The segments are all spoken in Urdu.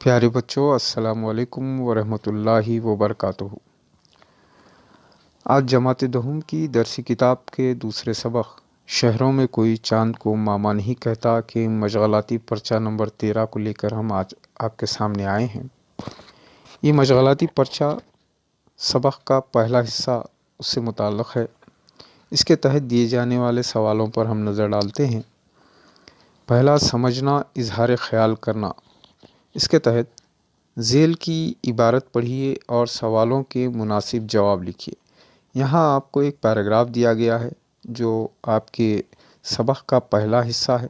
پیارے بچوں، السلام علیکم ورحمۃ اللہ وبرکاتہ۔ آج جماعت دہم کی درسی کتاب کے دوسرے سبق شہروں میں کوئی چاند کو ماما نہیں کہتا کہ مشغلاتی پرچہ نمبر 13 کو لے کر ہم آج آپ کے سامنے آئے ہیں۔ یہ مشغلاتی پرچہ سبق کا پہلا حصہ اس سے متعلق ہے۔ اس کے تحت دیے جانے والے سوالوں پر ہم نظر ڈالتے ہیں۔ پہلا، سمجھنا، اظہار خیال کرنا۔ اس کے تحت ذیل کی عبارت پڑھیے اور سوالوں کے مناسب جواب لکھیے۔ یہاں آپ کو ایک پیراگراف دیا گیا ہے جو آپ کے سبق کا پہلا حصہ ہے۔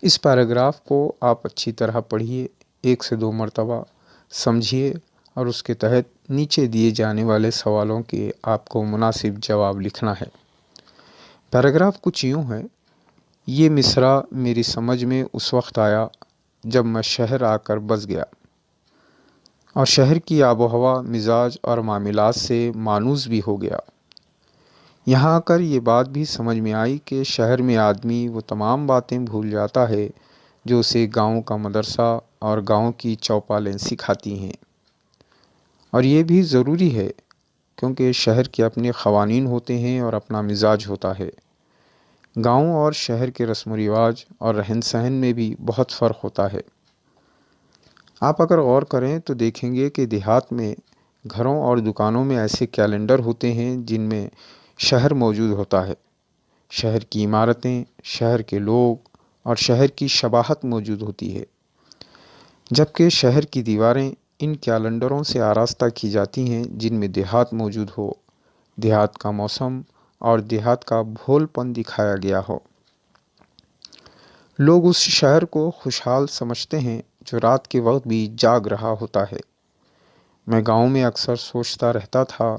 اس پیراگراف کو آپ اچھی طرح پڑھیے، 1 سے 2 مرتبہ سمجھیے اور اس کے تحت نیچے دیے جانے والے سوالوں کے آپ کو مناسب جواب لکھنا ہے۔ پیراگراف کچھ یوں ہے: یہ مصرع میری سمجھ میں اس وقت آیا جب میں شہر آ کر بس گیا اور شہر کی آب و ہوا، مزاج اور معاملات سے مانوس بھی ہو گیا۔ یہاں آ کر یہ بات بھی سمجھ میں آئی کہ شہر میں آدمی وہ تمام باتیں بھول جاتا ہے جو اسے گاؤں کا مدرسہ اور گاؤں کی چوپالیں سکھاتی ہیں، اور یہ بھی ضروری ہے کیونکہ شہر کے اپنے قوانین ہوتے ہیں اور اپنا مزاج ہوتا ہے۔ گاؤں اور شہر کے رسم و رواج اور رہن سہن میں بھی بہت فرق ہوتا ہے۔ آپ اگر غور کریں تو دیکھیں گے کہ دیہات میں گھروں اور دکانوں میں ایسے کیلنڈر ہوتے ہیں جن میں شہر موجود ہوتا ہے۔ شہر کی عمارتیں، شہر کے لوگ اور شہر کی شباہت موجود ہوتی ہے، جبکہ شہر کی دیواریں ان کیلنڈروں سے آراستہ کی جاتی ہیں جن میں دیہات موجود ہو، دیہات کا موسم اور دیہات کا بھول پن دکھایا گیا ہو۔ لوگ اس شہر کو خوشحال سمجھتے ہیں جو رات کے وقت بھی جاگ رہا ہوتا ہے۔ میں گاؤں میں اکثر سوچتا رہتا تھا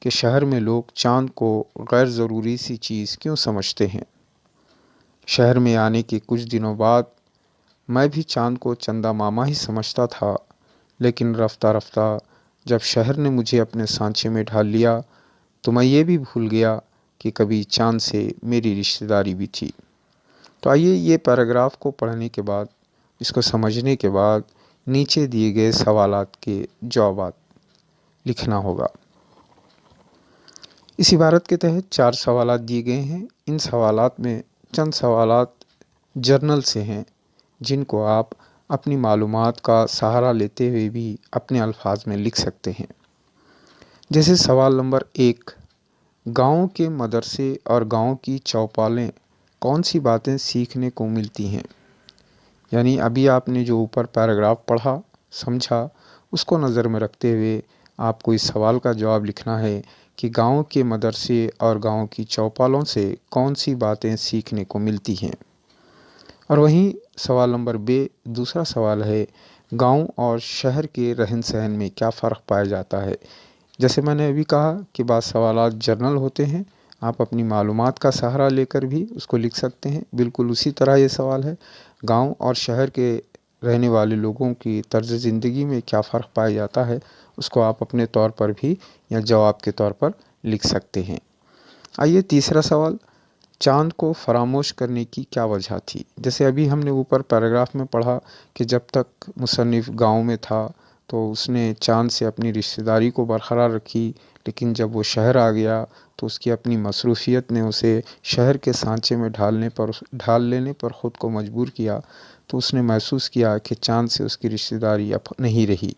کہ شہر میں لوگ چاند کو غیر ضروری سی چیز کیوں سمجھتے ہیں۔ شہر میں آنے کے کچھ دنوں بعد میں بھی چاند کو چندہ ماما ہی سمجھتا تھا، لیکن رفتہ رفتہ جب شہر نے مجھے اپنے سانچے میں ڈھال لیا تو میں یہ بھی بھول گیا کہ کبھی چاند سے میری رشتہ داری بھی تھی۔ تو آئیے یہ پیراگراف کو پڑھنے کے بعد، اس کو سمجھنے کے بعد نیچے دیے گئے سوالات کے جوابات لکھنا ہوگا۔ اس عبارت کے تحت 4 سوالات دیے گئے ہیں۔ ان سوالات میں چند سوالات جرنل سے ہیں جن کو آپ اپنی معلومات کا سہارا لیتے ہوئے بھی اپنے الفاظ میں لکھ سکتے ہیں۔ جیسے سوال نمبر 1، گاؤں کے مدرسے اور گاؤں کی چوپالیں کون سی باتیں سیکھنے کو ملتی ہیں؟ یعنی ابھی آپ نے جو اوپر پیراگراف پڑھا، سمجھا، اس کو نظر میں رکھتے ہوئے آپ کو اس سوال کا جواب لکھنا ہے کہ گاؤں کے مدرسے اور گاؤں کی چوپالوں سے کون سی باتیں سیکھنے کو ملتی ہیں۔ اور وہیں سوال نمبر B، دوسرا سوال ہے، گاؤں اور شہر کے رہن سہن میں کیا فرق پایا جاتا ہے؟ جیسے میں نے ابھی کہا کہ بعض سوالات جرنل ہوتے ہیں، آپ اپنی معلومات کا سہارا لے کر بھی اس کو لکھ سکتے ہیں۔ بالکل اسی طرح یہ سوال ہے، گاؤں اور شہر کے رہنے والے لوگوں کی طرز زندگی میں کیا فرق پایا جاتا ہے، اس کو آپ اپنے طور پر بھی یا جواب کے طور پر لکھ سکتے ہیں۔ آئیے تیسرا سوال، چاند کو فراموش کرنے کی کیا وجہ تھی؟ جیسے ابھی ہم نے اوپر پیراگراف میں پڑھا کہ جب تک مصنف گاؤں میں تھا تو اس نے چاند سے اپنی رشتہ داری کو برقرار رکھی، لیکن جب وہ شہر آ گیا تو اس کی اپنی مصروفیت نے اسے شہر کے سانچے میں ڈھال لینے پر خود کو مجبور کیا، تو اس نے محسوس کیا کہ چاند سے اس کی رشتہ داری اب نہیں رہی۔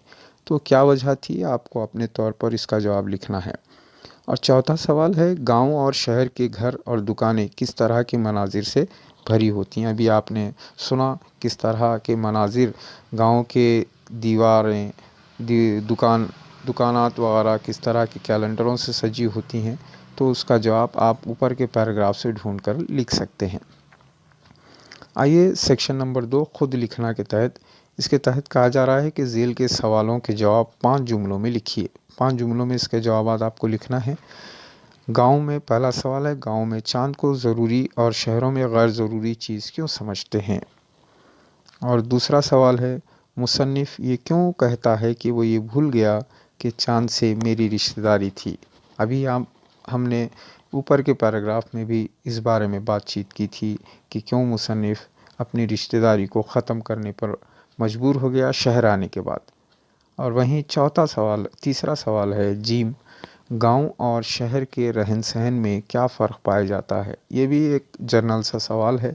تو کیا وجہ تھی؟ آپ کو اپنے طور پر اس کا جواب لکھنا ہے۔ اور چوتھا سوال ہے، گاؤں اور شہر کے گھر اور دکانیں کس طرح کے مناظر سے بھری ہوتی ہیں؟ ابھی آپ نے سنا کس طرح کے مناظر گاؤں کے دیواریں، دکانات وغیرہ کس طرح کے کیلنڈروں سے سجی ہوتی ہیں، تو اس کا جواب آپ اوپر کے پیراگراف سے ڈھونڈ کر لکھ سکتے ہیں۔ آئیے سیکشن نمبر 2، خود لکھنا کے تحت، اس کے تحت کہا جا رہا ہے کہ ذیل کے سوالوں کے جواب 5 جملوں میں لکھیے۔ 5 جملوں میں اس کے جوابات آپ کو لکھنا ہے۔ گاؤں میں، پہلا سوال ہے، گاؤں میں چاند کو ضروری اور شہروں میں غیر ضروری چیز کیوں سمجھتے ہیں؟ اور دوسرا سوال ہے، مصنف یہ کیوں کہتا ہے کہ وہ یہ بھول گیا کہ چاند سے میری رشتہ داری تھی؟ ابھی ہم نے اوپر کے پیراگراف میں بھی اس بارے میں بات چیت کی تھی کہ کیوں مصنف اپنی رشتہ داری کو ختم کرنے پر مجبور ہو گیا شہر آنے کے بعد۔ اور وہیں تیسرا سوال ہے جیم، گاؤں اور شہر کے رہن سہن میں کیا فرق پایا جاتا ہے؟ یہ بھی ایک جنرل سا سوال ہے،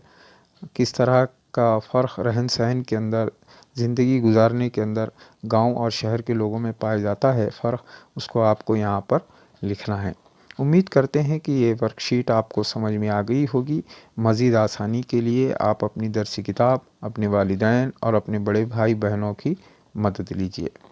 کس طرح کا فرق رہن سہن کے اندر، زندگی گزارنے کے اندر گاؤں اور شہر کے لوگوں میں پایا جاتا ہے فرق، اس کو آپ کو یہاں پر لکھنا ہے۔ امید کرتے ہیں کہ یہ ورک شیٹ آپ کو سمجھ میں آ گئی ہوگی۔ مزید آسانی کے لیے آپ اپنی درسی کتاب، اپنے والدین اور اپنے بڑے بھائی بہنوں کی مدد لیجیے۔